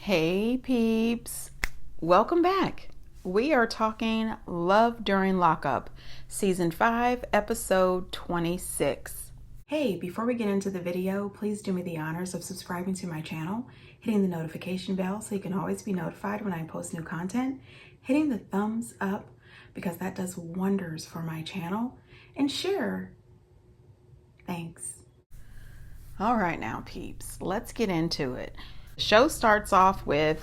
Hey peeps, welcome back. We are talking Love During Lockup, Season 5, Episode 26. Hey, before we get into the video, please do me the honors of subscribing to my channel, hitting the notification bell so you can always be notified when I post new content, hitting the thumbs up because that does wonders for my channel, and share. Thanks. All right now peeps, let's get into it. The show starts off with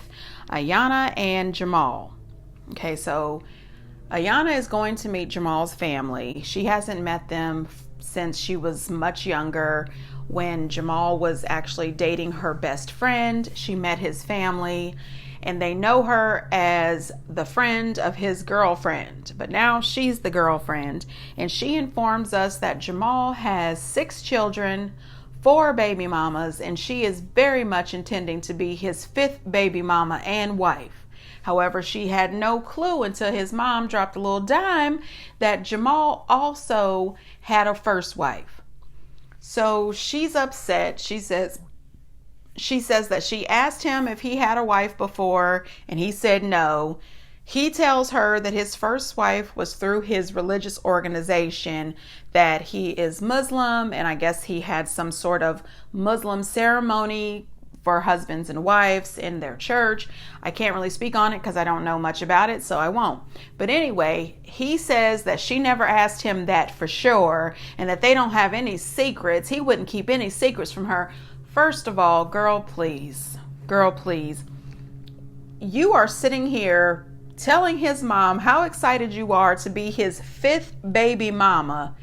Ayana and Jamal. Okay, so Ayana is going to meet Jamal's family. She hasn't met them since she was much younger, when Jamal was actually dating her best friend. She met his family and they know her as the friend of his girlfriend, but now she's the girlfriend, and she informs us that Jamal has 6 children, 4 baby mamas, and she is very much intending to be his 5th baby mama and wife. However, she had no clue until his mom dropped a little dime that Jamal also had a first wife. So she's upset. She says that she asked him if he had a wife before, and he said no. He tells her that his first wife was through his religious organization, that he is Muslim, and I guess he had some sort of Muslim ceremony for husbands and wives in their church. I can't really speak on it because I don't know much about it, so I won't. But anyway, he says that she never asked him that for sure, and that they don't have any secrets. He wouldn't keep any secrets from her. First of all, girl, please. You are sitting here telling his mom how excited you are to be his 5th baby mama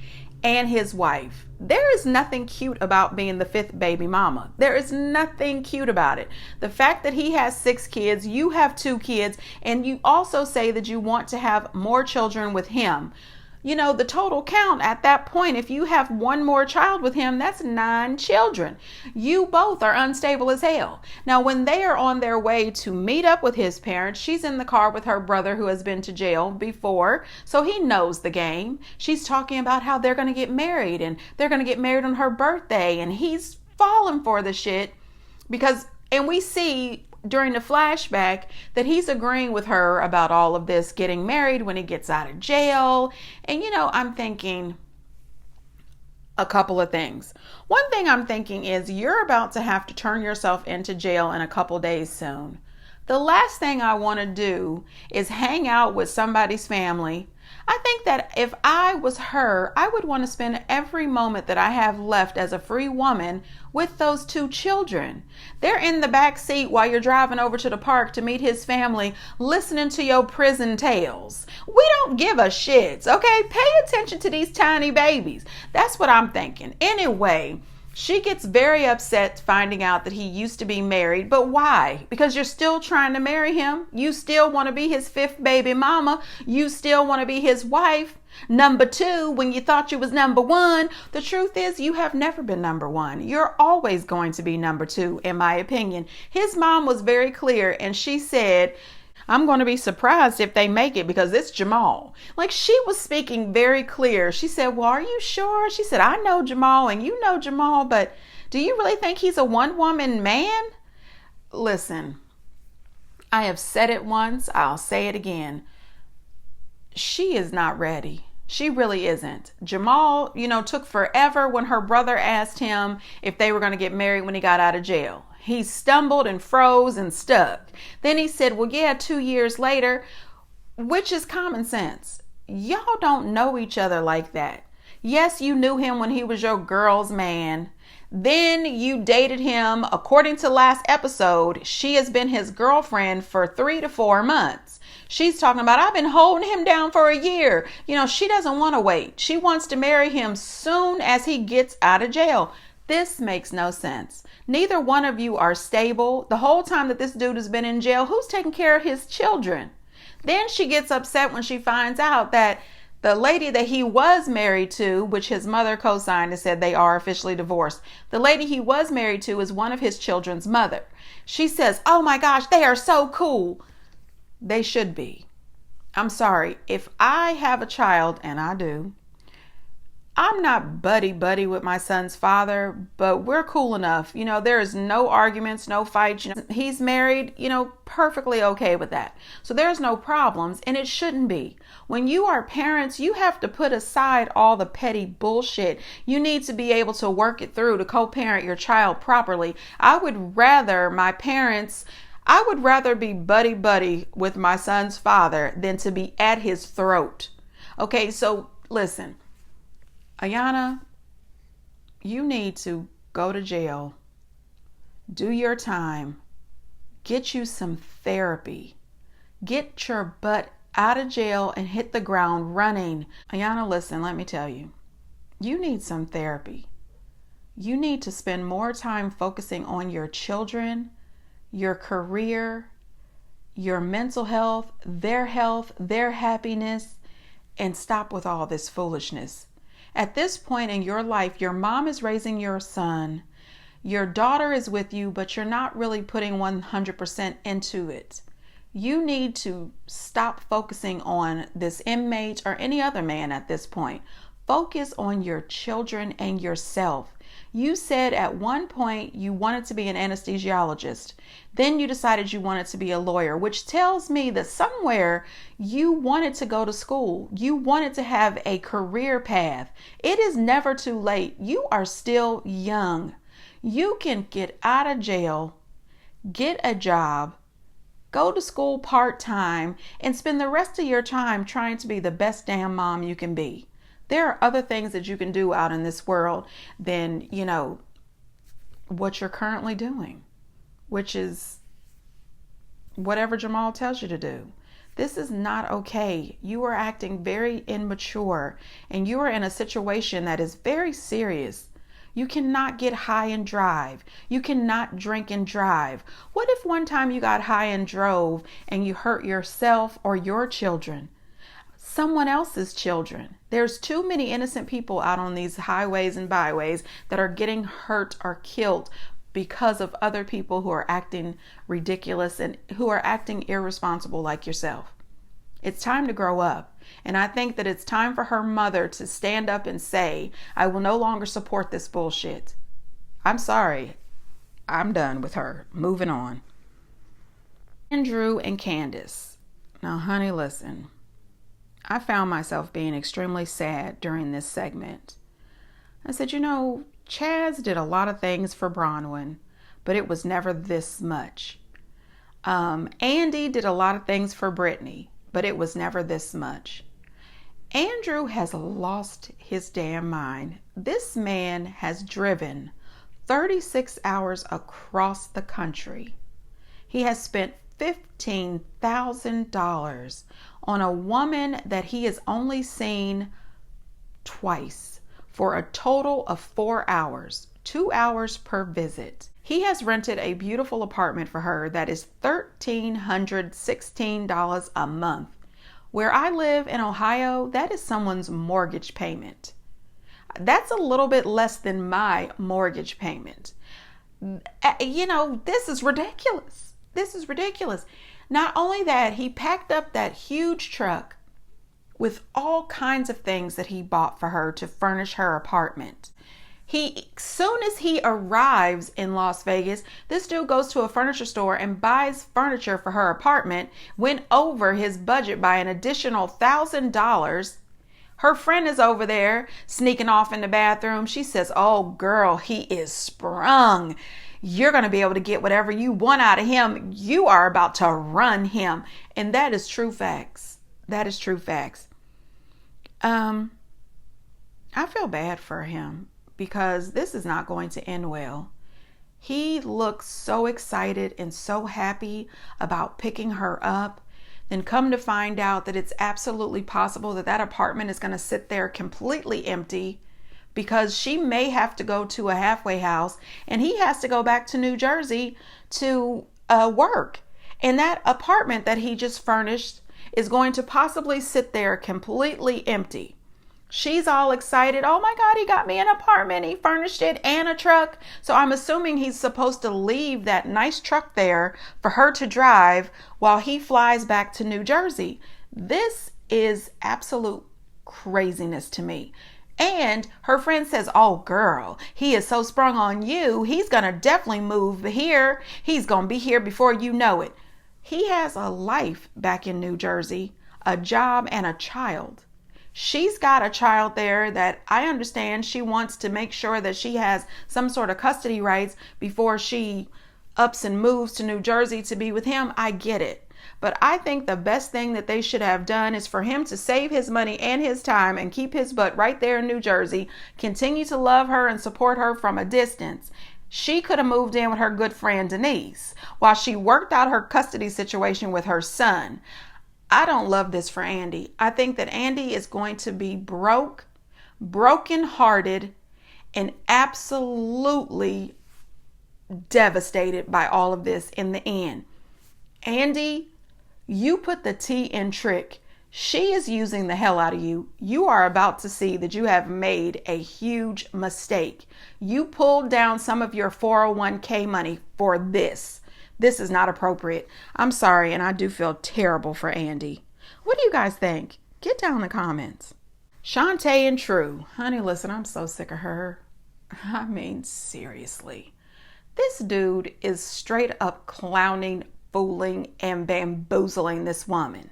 and his wife. There is nothing cute about being the 5th baby mama. There is nothing cute about it. The fact that he has 6 kids, you have 2 kids, and you also say that you want to have more children with him. You know, the total count at that point, if you have 1 more child with him, that's 9 children. You both are unstable as hell. Now, when they are on their way to meet up with his parents, she's in the car with her brother who has been to jail before, so he knows the game. She's talking about how they're going to get married, and they're going to get married on her birthday, and he's falling for the shit and we see during the flashback that he's agreeing with her about all of this getting married when he gets out of jail. And I'm thinking a couple of things. One thing I'm thinking is you're about to have to turn yourself into jail in a couple days soon. The last thing I want to do is hang out with somebody's family. I think that if I was her, I would want to spend every moment that I have left as a free woman with those 2 children. They're in the back seat while you're driving over to the park to meet his family, listening to your prison tales. We don't give a shit, okay? Pay attention to these tiny babies. That's what I'm thinking. Anyway, she gets very upset finding out that he used to be married. But why? Because you're still trying to marry him. You still want to be his 5th baby mama. You still want to be his wife. Number 2, when you thought you was number 1. The truth is you have never been number 1. You're always going to be number 2, in my opinion. His mom was very clear, and she said, I'm going to be surprised if they make it because it's Jamal. Like, she was speaking very clear. She said, well, are you sure? She said, I know Jamal and you know Jamal, but do you really think he's a one-woman man? Listen, I have said it once. I'll say it again. She is not ready. She really isn't. Jamal, took forever when her brother asked him if they were going to get married when he got out of jail. He stumbled and froze and stuck. Then he said, well, yeah, 2 years later, which is common sense. Y'all don't know each other like that. Yes, you knew him when he was your girl's man. Then you dated him. According to last episode, she has been his girlfriend for 3 to 4 months. She's talking about, I've been holding him down for a year. She doesn't want to wait. She wants to marry him soon as he gets out of jail. This makes no sense. Neither one of you are stable. The whole time that this dude has been in jail, who's taking care of his children? Then she gets upset when she finds out that the lady that he was married to, which his mother co-signed and said they are officially divorced, the lady he was married to is one of his children's mother. She says, oh my gosh, they are so cool. They should be. I'm sorry. If I have a child, and I do, I'm not buddy with my son's father, but we're cool enough. There is no arguments, no fights. He's married, perfectly okay with that. So there's no problems, and it shouldn't be. When you are parents, you have to put aside all the petty bullshit. You need to be able to work it through to co-parent your child properly. I would rather be buddy with my son's father than to be at his throat. Okay, so listen. Ayana, you need to go to jail, do your time, get you some therapy, get your butt out of jail and hit the ground running. Ayana, listen, let me tell you, you need some therapy. You need to spend more time focusing on your children, your career, your mental health, their happiness, and stop with all this foolishness. At this point in your life, your mom is raising your son. Your daughter is with you, but you're not really putting 100% into it. You need to stop focusing on this inmate or any other man at this point. Focus on your children and yourself. You said at one point you wanted to be an anesthesiologist. Then you decided you wanted to be a lawyer, which tells me that somewhere you wanted to go to school. You wanted to have a career path. It is never too late. You are still young. You can get out of jail, get a job, go to school part-time, and spend the rest of your time trying to be the best damn mom you can be. There are other things that you can do out in this world than, what you're currently doing, which is whatever Jamal tells you to do. This is not okay. You are acting very immature, and you are in a situation that is very serious. You cannot get high and drive. You cannot drink and drive. What if one time you got high and drove and you hurt yourself or your children? Someone else's children. There's too many innocent people out on these highways and byways that are getting hurt or killed because of other people who are acting ridiculous and who are acting irresponsible like yourself. It's time to grow up. And I think that it's time for her mother to stand up and say, I will no longer support this bullshit. I'm sorry. I'm done with her. Moving on. Andrew and Candice. Now, honey, listen. I found myself being extremely sad during this segment. I said, Chaz did a lot of things for Bronwyn, but it was never this much. Andy did a lot of things for Brittany, but it was never this much. Andrew has lost his damn mind. This man has driven 36 hours across the country. He has spent $15,000 on a woman that he has only seen twice for a total of 4 hours, 2 hours per visit. He has rented a beautiful apartment for her that is $1,316 a month. Where I live in Ohio, that is someone's mortgage payment. That's a little bit less than my mortgage payment. This is ridiculous. This is ridiculous. Not only that, he packed up that huge truck with all kinds of things that he bought for her to furnish her apartment. Soon as he arrives in Las Vegas, this dude goes to a furniture store and buys furniture for her apartment, went over his budget by an additional $1,000. Her friend is over there sneaking off in the bathroom. She says, oh girl, he is sprung. You're going to be able to get whatever you want out of him. You are about to run him. And that is true facts. That is true facts. I feel bad for him because this is not going to end well. He looks so excited and so happy about picking her up. Then come to find out that it's absolutely possible that that apartment is going to sit there completely empty because she may have to go to a halfway house and he has to go back to New Jersey to work. And that apartment that he just furnished is going to possibly sit there completely empty. She's all excited. Oh my God, he got me an apartment. He furnished it and a truck. So I'm assuming he's supposed to leave that nice truck there for her to drive while he flies back to New Jersey. This is absolute craziness to me. And her friend says, oh girl, he is so sprung on you. He's going to definitely move here. He's going to be here before you know it. He has a life back in New Jersey, a job and a child. She's got a child there that I understand she wants to make sure that she has some sort of custody rights before she ups and moves to New Jersey to be with him. I get it. But I think the best thing that they should have done is for him to save his money and his time and keep his butt right there in New Jersey, continue to love her and support her from a distance. She could have moved in with her good friend Denise while she worked out her custody situation with her son. I don't love this for Andy. I think that Andy is going to be broken-hearted, and absolutely devastated by all of this in the end. Andy, you put the T in trick. She is using the hell out of you. You are about to see that you have made a huge mistake. You pulled down some of your 401k money for this. This is not appropriate. I'm sorry, and I do feel terrible for Andy. What do you guys think? Get down in the comments. Shantae and True. Honey, listen, I'm so sick of her. I mean, seriously. This dude is straight up clowning, fooling, and bamboozling this woman.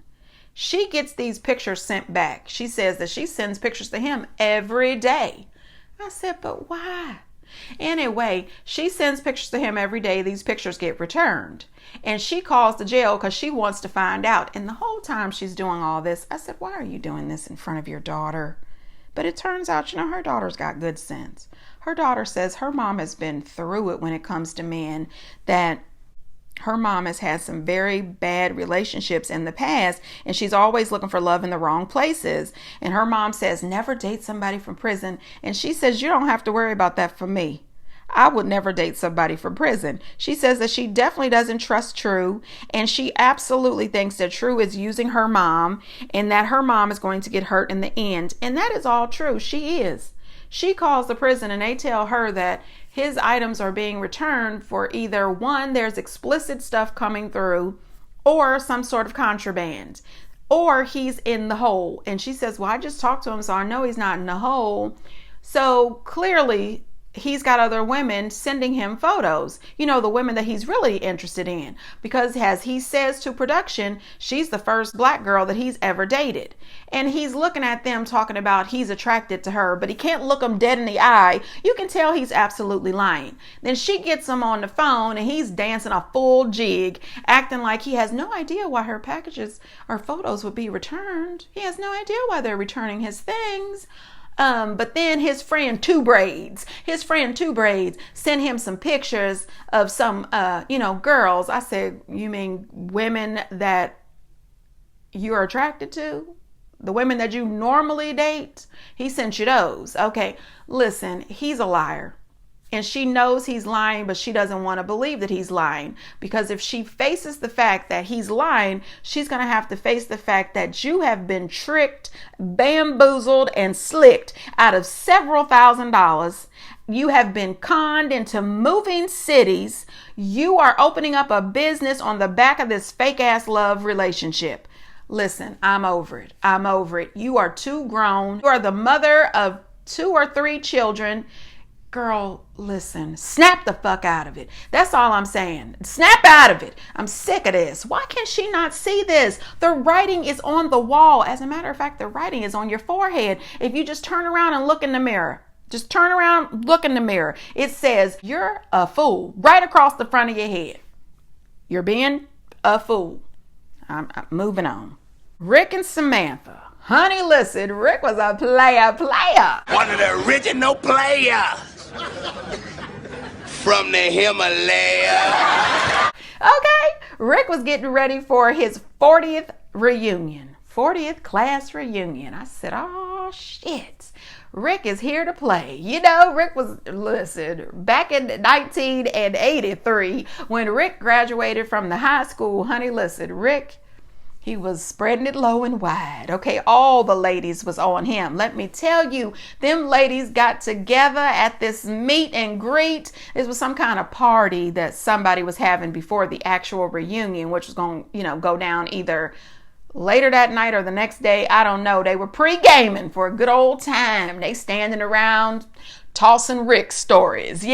She gets these pictures sent back. She says that she sends pictures to him every day. I said, but why? Anyway, she sends pictures to him every day. These pictures get returned. And she calls the jail because she wants to find out. And the whole time she's doing all this, I said, why are you doing this in front of your daughter? But it turns out, her daughter's got good sense. Her daughter says her mom has been through it when it comes to men, that her mom has had some very bad relationships in the past, and she's always looking for love in the wrong places. And her mom says, never date somebody from prison. And she says, you don't have to worry about that for me. I would never date somebody from prison. She says that she definitely doesn't trust True, and she absolutely thinks that True is using her mom and that her mom is going to get hurt in the end. And that is all true. She is. She calls the prison and they tell her that his items are being returned for either one, there's explicit stuff coming through, or some sort of contraband, or he's in the hole. And she says, well, I just talked to him, so I know he's not in the hole. So clearly he's got other women sending him photos, the women that he's really interested in, because as he says to production, she's the first black girl that he's ever dated. And he's looking at them talking about he's attracted to her, but he can't look them dead in the eye. You can tell he's absolutely lying. Then she gets him on the phone and he's dancing a full jig, acting like he has no idea why her packages or photos would be returned. He has no idea why they're returning his things. But then his friend Two Braids sent him some pictures of some, girls. I said, you mean women that you're attracted to? The women that you normally date? He sent you those. Okay, listen, he's a liar. And she knows he's lying, but she doesn't want to believe that he's lying. Because if she faces the fact that he's lying, she's going to have to face the fact that you have been tricked, bamboozled, and slicked out of several $1,000s. You have been conned into moving cities. You are opening up a business on the back of this fake ass love relationship. Listen, I'm over it. I'm over it. You are too grown. You are the mother of 2 or 3 children. Girl, listen, snap the fuck out of it. That's all I'm saying. Snap out of it. I'm sick of this. Why can she not see this? The writing is on the wall. As a matter of fact, the writing is on your forehead. If you just turn around and look in the mirror, just turn around, look in the mirror. It says, you're a fool, right across the front of your head. You're being a fool. I'm moving on. Rick and Samantha. Honey, listen, Rick was a player. One of the original players from the Himalaya. Okay, Rick was getting ready for his 40th reunion, 40th class reunion. I said, oh shit, Rick is here to play. Rick was, back in 1983, when Rick graduated from the high school, honey, listen, Rick, he was spreading it low and wide. Okay, all the ladies was on him. Let me tell you, them ladies got together at this meet and greet. This was some kind of party that somebody was having before the actual reunion, which was going to, go down either Later that night or the next day, I don't know, they were pre-gaming for a good old time. They standing around tossing Rick stories,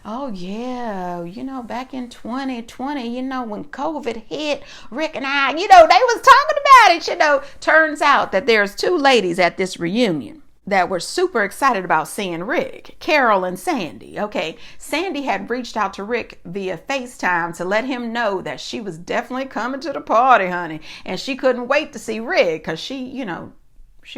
Oh yeah, back in 2020, when COVID hit, Rick and I, they was talking about it, Turns out that there's two ladies at this reunion that were super excited about seeing Rick, Carol and Sandy. Okay, Sandy had reached out to Rick via FaceTime to let him know that she was definitely coming to the party, honey. And she couldn't wait to see Rick because she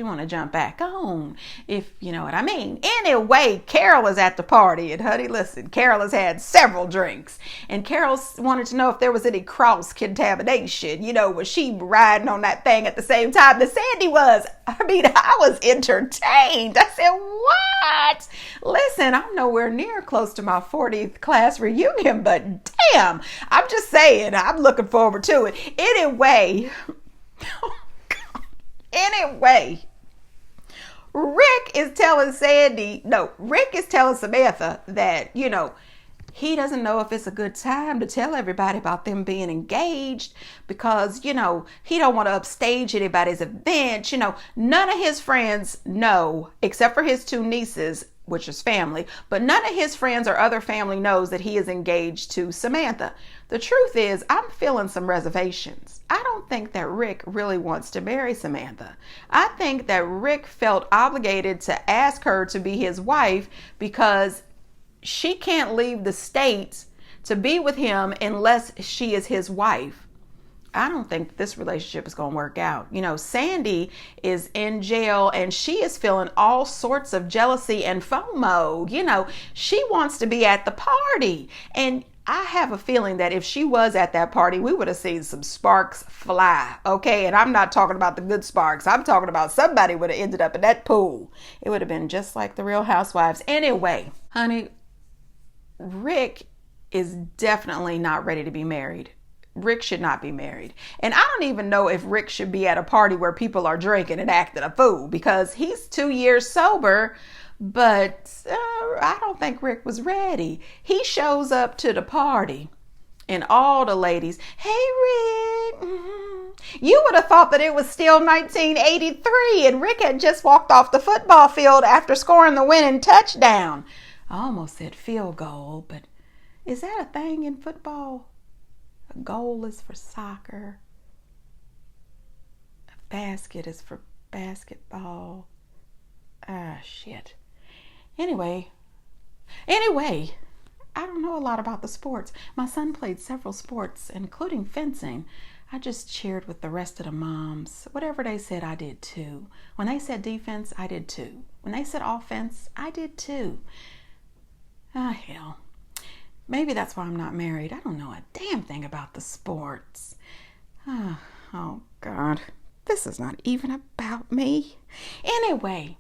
want to jump back on, if you know what I mean. Anyway, Carol is at the party, and honey, listen, Carol has had several drinks, and Carol wanted to know if there was any cross-contamination, was she riding on that thing at the same time that Sandy was? I was entertained. I said, what? Listen, I'm nowhere near close to my 40th class reunion, but damn, I'm just saying, I'm looking forward to it. Anyway, Rick is telling Samantha that, he doesn't know if it's a good time to tell everybody about them being engaged because, he don't want to upstage anybody's event. None of his friends know, except for his two nieces, which is family, but none of his friends or other family knows that he is engaged to Samantha. The truth is, I'm feeling some reservations. I don't think that Rick really wants to marry Samantha. I think that Rick felt obligated to ask her to be his wife because she can't leave the States to be with him unless she is his wife. I don't think this relationship is going to work out. Sandy is in jail and she is feeling all sorts of jealousy and FOMO. She wants to be at the party. And I have a feeling that if she was at that party, we would have seen some sparks fly. Okay. And I'm not talking about the good sparks. I'm talking about somebody would have ended up in that pool. It would have been just like the Real Housewives. Anyway, honey, Rick is definitely not ready to be married. Rick should not be married. And I don't even know if Rick should be at a party where people are drinking and acting a fool because he's 2 years sober, but I don't think Rick was ready. He shows up to the party and all the ladies, hey Rick, you would have thought that it was still 1983 and Rick had just walked off the football field after scoring the winning touchdown. I almost said field goal, but is that a thing in football? A goal is for soccer. A basket is for basketball. Shit. Anyway, I don't know a lot about the sports. My son played several sports, including fencing. I just cheered with the rest of the moms. Whatever they said, I did too. When they said defense, I did too. When they said offense, I did too. Hell. Maybe that's why I'm not married. I don't know a damn thing about the sports. Oh, God. This is not even about me. Anyway,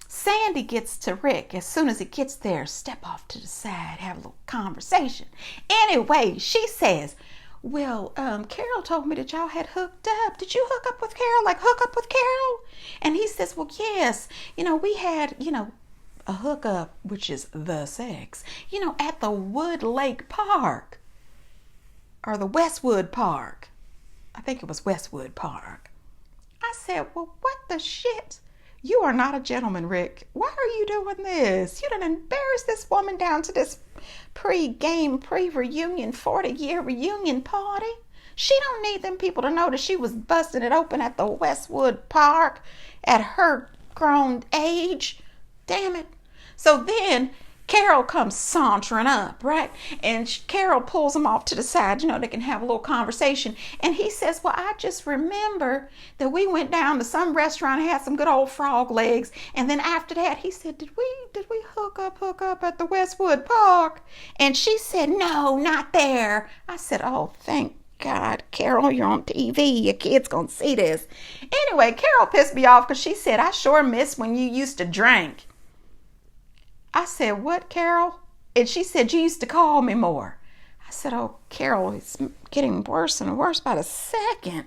Sandy gets to Rick as soon as he gets there. Step off to the side, have a little conversation. Anyway, she says, well, Carol told me that y'all had hooked up. Did you hook up with Carol? Like, hook up with Carol? And he says, well, yes. We had, a hookup, which is the sex, at the Wood Lake Park or the Westwood Park. I think it was Westwood Park. I said, well, what the shit? You are not a gentleman, Rick. Why are you doing this? You done embarrassed this woman down to this pre-game, pre-reunion, 40-year reunion party. She don't need them people to know that she was busting it open at the Westwood Park at her grown age. Damn it. So then Carol comes sauntering up, right? And Carol pulls him off to the side, they can have a little conversation. And he says, well, I just remember that we went down to some restaurant and had some good old frog legs. And then after that, he said, did we hook up at the Westwood Park? And she said, no, not there. I said, oh, thank God, Carol, you're on TV. Your kid's gonna see this. Anyway, Carol pissed me off because she said, I sure miss when you used to drink. I said, what, Carol? And she said, you used to call me more. I said, oh, Carol, it's getting worse and worse by the second.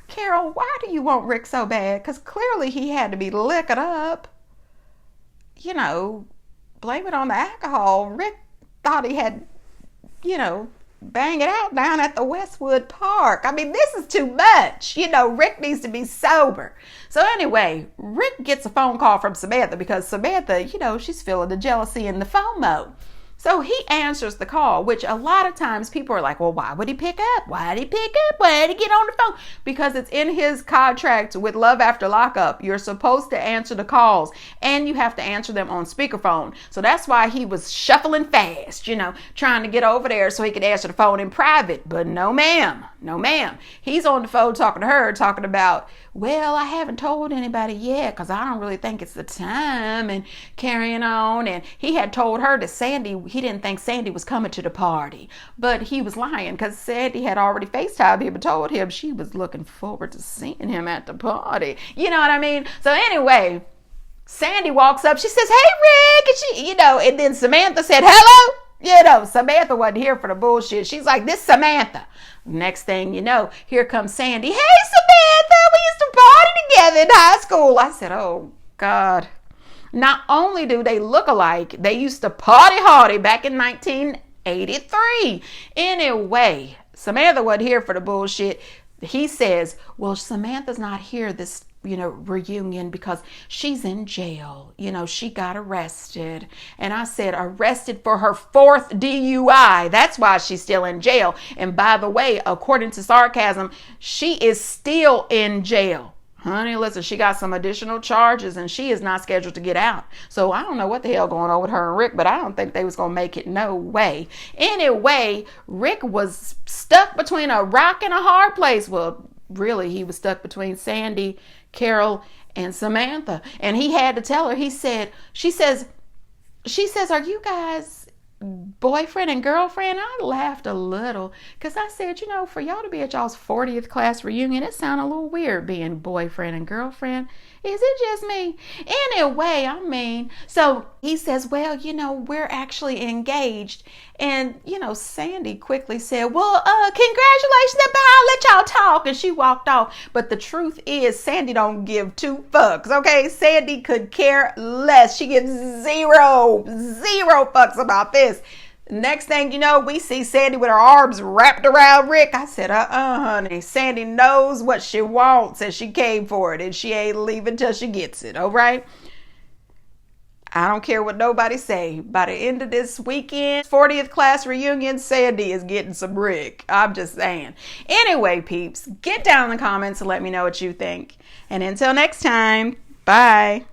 Carol, why do you want Rick so bad? Because clearly he had to be liquored up. Blame it on the alcohol. Rick thought he had, bang it out down at the Westwood Park. I mean, this is too much. Rick needs to be sober. So anyway, Rick gets a phone call from Samantha because Samantha, she's feeling the jealousy and the FOMO. So he answers the call, which a lot of times people are like, well, why would he pick up? Why did he pick up? Why did he get on the phone? Because it's in his contract with Love After Lockup. You're supposed to answer the calls and you have to answer them on speakerphone. So that's why he was shuffling fast, trying to get over there so he could answer the phone in private. But no, ma'am. No, ma'am. He's on the phone talking to her, talking about, well, I haven't told anybody yet because I don't really think it's the time, and carrying on. And he had told her that he didn't think Sandy was coming to the party, but he was lying because Sandy had already FaceTimed him and told him she was looking forward to seeing him at the party. You know what I mean? So anyway, Sandy walks up. She says, hey, Rick. And and then Samantha said, hello. Samantha wasn't here for the bullshit. She's like, this Samantha. Next thing you know, here comes Sandy. Hey, Samantha, we used to party together in high school. I said, oh, God. Not only do they look alike, they used to party hardy back in 1983. Anyway, Samantha wasn't here for the bullshit. He says, well, Samantha's not here this reunion because she's in jail. She got arrested. And I said, arrested for her 4th DUI. That's why she's still in jail. And by the way, according to Sarcasm, she is still in jail. Honey, listen, she got some additional charges and she is not scheduled to get out. So I don't know what the hell going on with her and Rick, but I don't think they was going to make it. No way. Anyway, Rick was stuck between a rock and a hard place. Well, really, he was stuck between Sandy, Carol, and Samantha. And he had to tell her, she says, are you guys boyfriend and girlfriend? I laughed a little because I said, for y'all to be at y'all's 40th class reunion, it sounded a little weird being boyfriend and girlfriend. Is it just me? Anyway, so he says, well, we're actually engaged. And, Sandy quickly said, well, congratulations, I'll let y'all talk. And she walked off. But the truth is, Sandy don't give 2 fucks, okay? Sandy could care less. She gives zero fucks about this. Next thing you know, we see Sandy with her arms wrapped around Rick. I said, honey, Sandy knows what she wants and she came for it and she ain't leaving till she gets it, all right? I don't care what nobody say. By the end of this weekend, 40th class reunion, Sandy is getting some Rick. I'm just saying. Anyway, peeps, get down in the comments and let me know what you think. And until next time, bye.